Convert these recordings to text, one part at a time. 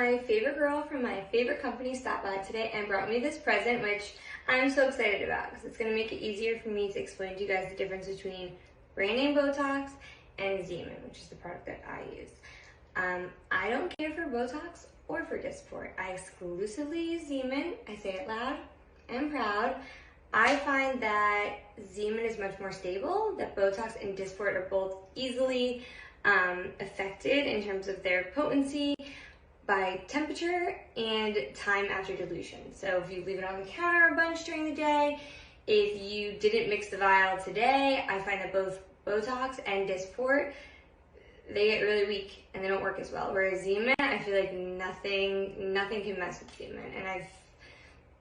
my favorite girl from my favorite company stopped by today and brought me this present, which I'm so excited about because it's going to make it easier for me to explain to you guys the difference between brand name Botox and Xeomin, which is the product that I use. I don't care for Botox or for Dysport. I exclusively use Xeomin. I say it loud and proud. I find that Xeomin is much more stable, that Botox and Dysport are both easily affected in terms of their potency by temperature and time after dilution. So if you leave it on the counter a bunch during the day, if you didn't mix the vial today, I find that both Botox and Dysport, they get really weak and they don't work as well. Whereas Xeomin, I feel like nothing can mess with Xeomin. And I've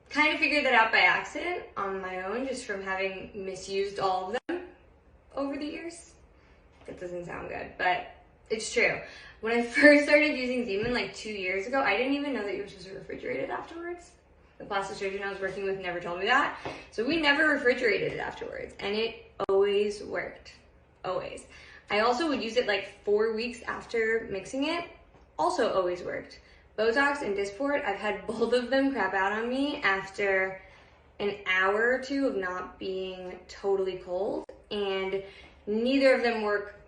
kind of figured that out by accident on my own, just from having misused all of them over the years. That doesn't sound good, but it's true. When I first started using Xeomin like 2 years ago, I didn't even know that you were supposed to refrigerate it afterwards. The plastic surgeon I was working with never told me that. So we never refrigerated it afterwards, and it always worked, always. I also would use it like 4 weeks after mixing it, also always worked. Botox and Dysport, I've had both of them crap out on me after an hour or two of not being totally cold, and neither of them work,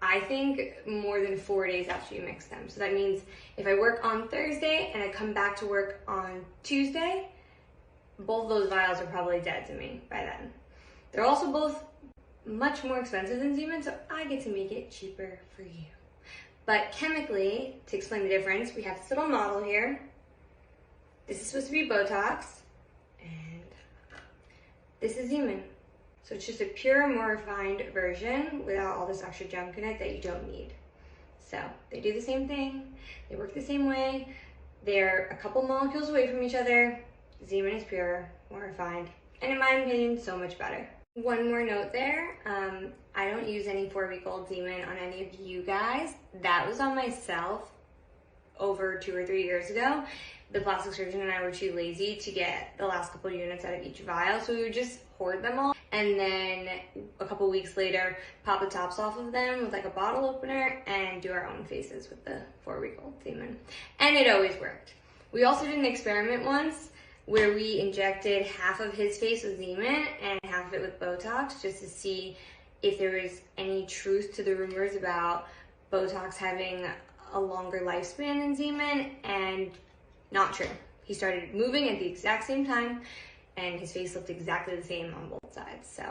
I think, more than 4 days after you mix them. So that means if I work on Thursday and I come back to work on Tuesday, both those vials are probably dead to me by then. They're also both much more expensive than Xeomin, so I get to make it cheaper for you. But chemically, to explain the difference, we have this little model here. This is supposed to be Botox, and this is Xeomin. So it's just a pure, more refined version without all this extra junk in it that you don't need. So they do the same thing, they work the same way, they're a couple molecules away from each other. Xeomin is pure, more refined, and in my opinion, so much better. One more note there, I don't use any 4-week-old Xeomin on any of you guys. That was on myself over 2 or 3 years ago. The plastic surgeon and I were too lazy to get the last couple units out of each vial, so we would just hoard them all, and then a couple weeks later pop the tops off of them with like a bottle opener and do our own faces with the 4-week-old Xeomin, and it always worked. We also did an experiment once where we injected half of his face with Xeomin and half of it with Botox, just to see if there was any truth to the rumors about Botox having a longer lifespan than Xeomin, and not true. He started moving at the exact same time and his face looked exactly the same on both sides. So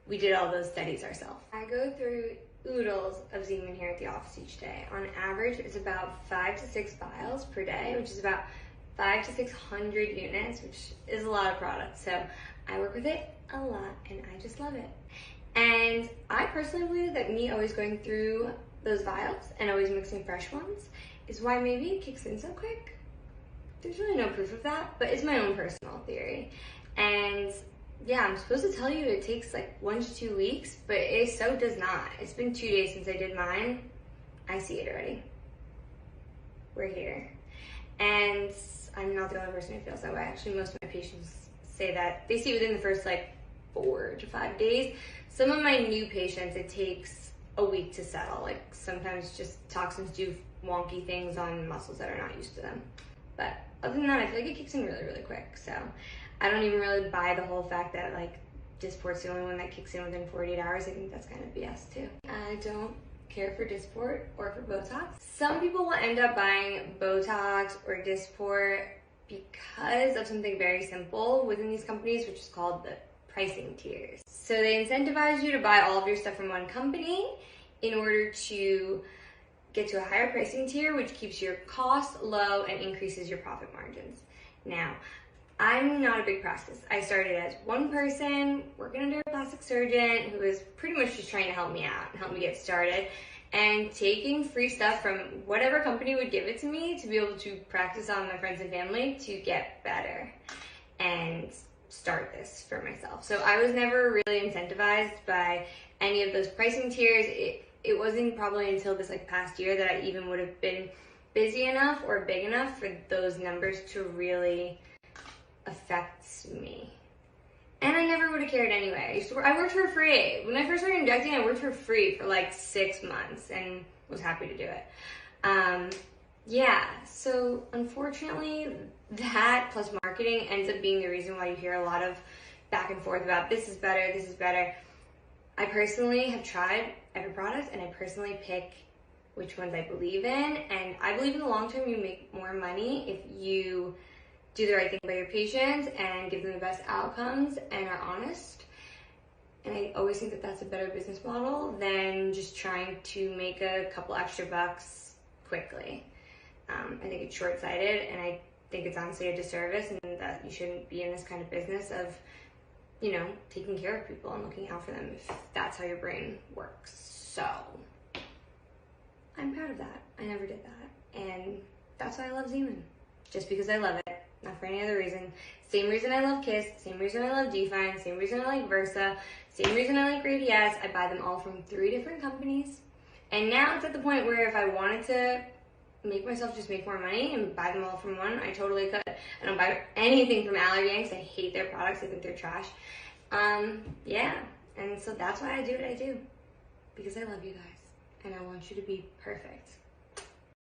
we did all those studies ourselves. I go through oodles of Xeomin here at the office each day. On average, it's about 5 to 6 vials per day, which is about 500 to 600 units, which is a lot of product. So I work with it a lot and I just love it. And I personally believe that me always going through those vials and always mixing fresh ones is why maybe it kicks in so quick. There's really no proof of that, but it's my own personal theory. And yeah, I'm supposed to tell you it takes like 1 to 2 weeks, but it so does not. It's been 2 days since I did mine. I see it already. We're here. And I'm not the only person who feels that way. Actually, most of my patients say that. They see within the first like 4 to 5 days. Some of my new patients, it takes a week to settle. Like sometimes just toxins do wonky things on muscles that are not used to them. But other than that, I feel like it kicks in really, really quick. So I don't even really buy the whole fact that like Dysport's the only one that kicks in within 48 hours. I think that's kind of BS too. I don't care for Dysport or for Botox. Some people will end up buying Botox or Dysport because of something very simple within these companies, which is called the pricing tiers. So they incentivize you to buy all of your stuff from one company in order to get to a higher pricing tier, which keeps your costs low and increases your profit margins. Now, I'm not a big practice. I started as one person working under a plastic surgeon who was pretty much just trying to help me out and help me get started, and taking free stuff from whatever company would give it to me to be able to practice on my friends and family to get better and start this for myself. So I was never really incentivized by any of those pricing tiers. It wasn't probably until this like past year that I even would have been busy enough or big enough for those numbers to really affect me. And I never would have cared anyway. I worked for free. When I first started injecting, I worked for free for like 6 months and was happy to do it. Yeah, so unfortunately, that plus marketing ends up being the reason why you hear a lot of back and forth about this is better, this is better. I personally have tried every product and I personally pick which ones I believe in. And I believe in the long term, you make more money if you do the right thing by your patients and give them the best outcomes and are honest. And I always think that that's a better business model than just trying to make a couple extra bucks quickly. I think it's short-sighted, and I think it's honestly a disservice, and that you shouldn't be in this kind of business of, you know, taking care of people and looking out for them if that's how your brain works. So I'm proud of that. I never did that, and that's why I love Xeomin. Just because I love it, not for any other reason. Same reason I love Kiss, same reason I love Define, same reason I like Versa, same reason I like Radiesse. I buy them all from 3 different companies, and now it's at the point where if I wanted to make myself just make more money and buy them all from one, I totally could. I don't buy anything from Allergan because I hate their products. I think they're trash. Yeah, and so that's why I do what I do, because I love you guys and I want you to be perfect.